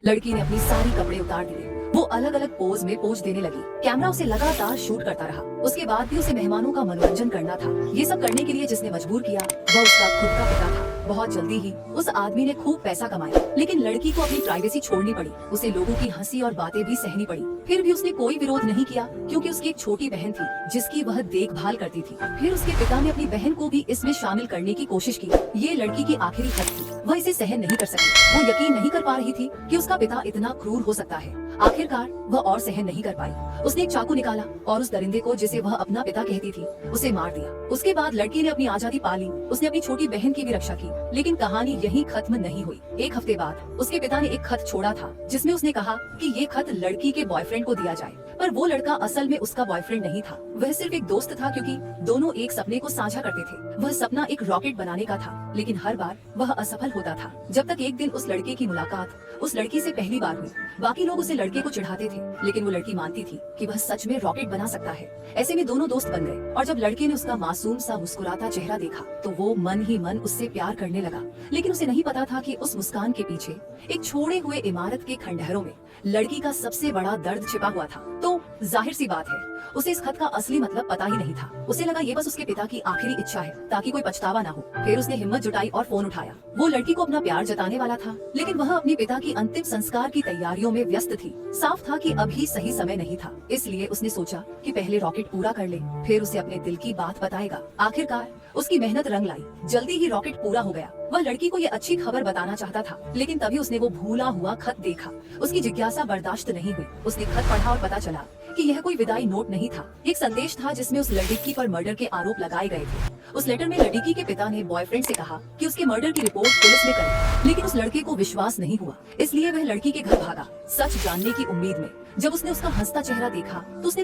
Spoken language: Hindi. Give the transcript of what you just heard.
लड़की ने अपनी सारी कपड़े उतार दिए। वो अलग अलग पोज में पोज देने लगी। कैमरा उसे लगातार शूट करता रहा। उसके बाद भी उसे मेहमानों का मनोरंजन करना था। ये सब करने के लिए जिसने मजबूर किया वह उसका खुद का पिता था। बहुत जल्दी ही उस आदमी ने खूब पैसा कमाया, लेकिन लड़की को अपनी प्राइवेसी छोड़नी पड़ी। उसे लोगों की हंसी और बातें भी सहनी पड़ी। फिर भी उसने कोई विरोध नहीं किया, क्योंकि उसकी एक छोटी बहन थी जिसकी वह देखभाल करती थी। फिर उसके पिता ने अपनी बहन को भी इसमें शामिल करने की कोशिश की। ये लड़की की आखिरी हद थी। वह इसे सहन नहीं कर सकी। वो यकीन नहीं कर पा रही थी कि उसका पिता इतना क्रूर हो सकता है। आखिरकार वह और सहन नहीं कर पाई। उसने एक चाकू निकाला और उस दरिंदे को, जिसे वह अपना पिता कहती थी, उसे मार दिया। उसके बाद लड़की ने अपनी आजादी पा ली। उसने अपनी छोटी बहन की भी रक्षा की। लेकिन कहानी यहीं खत्म नहीं हुई। एक हफ्ते बाद उसके पिता ने एक खत छोड़ा था, जिसमें उसने कहा कि ये खत लड़की के बॉयफ्रेंड को दिया जाए। पर वो लड़का असल में उसका बॉयफ्रेंड नहीं था। वह सिर्फ एक दोस्त था, क्योंकि दोनों एक सपने को साझा करते थे। वह सपना एक रॉकेट बनाने का था, लेकिन हर बार वह असफल होता था। जब तक एक दिन उस लड़के की मुलाकात उस लड़की से पहली बार हुई। बाकी लोग उसे लड़के को चिढ़ाते थे, लेकिन वो लड़की मानती थी कि वह सच में रॉकेट बना सकता है। ऐसे में दोनों दोस्त बन गए, और जब लड़के ने उसका मासूम सा मुस्कुराता चेहरा देखा तो वो मन ही मन उससे प्यार करने लगा। लेकिन उसे नहीं पता था कि उस मुस्कान के पीछे एक छोड़े हुए इमारत के खंडहरों में लड़की का सबसे बड़ा दर्द छिपा हुआ था। तो जाहिर सी बात है, उसे इस खत का असली मतलब पता ही नहीं था। उसे लगा ये बस उसके पिता की आखिरी इच्छा है, ताकि कोई पछतावा ना हो। फिर उसने हिम्मत जुटाई और फोन उठाया। वो लड़की को अपना प्यार जताने वाला था, लेकिन वह अपने पिता की अंतिम संस्कार की तैयारियों में व्यस्त थी। साफ था कि अभी सही समय नहीं था, इसलिए उसने सोचा कि पहले रॉकेट पूरा कर ले, फिर उसे अपने दिल की बात बताएगा। आखिरकार उसकी मेहनत रंग लाई। जल्दी ही रॉकेट पूरा हो गया। वह लड़की को ये अच्छी खबर बताना चाहता था, लेकिन तभी उसने वो भूला हुआ खत देखा। उसकी जिज्ञासा बर्दाश्त नहीं हुई। उसने खत पढ़ा और पता चला कि यह कोई विदाई नोट नहीं था। एक संदेश था जिसमें उस लड़की पर मर्डर के आरोप लगाए गए थे। उस लेटर में लड़की के पिता ने बॉयफ्रेंड से कहा कि उसके मर्डर की रिपोर्ट पुलिस ने करी, लेकिन उस लड़के को विश्वास नहीं हुआ। इसलिए वह लड़की के घर भागा, सच जानने की उम्मीद में। जब उसने उसका हंसता चेहरा देखा तो उसने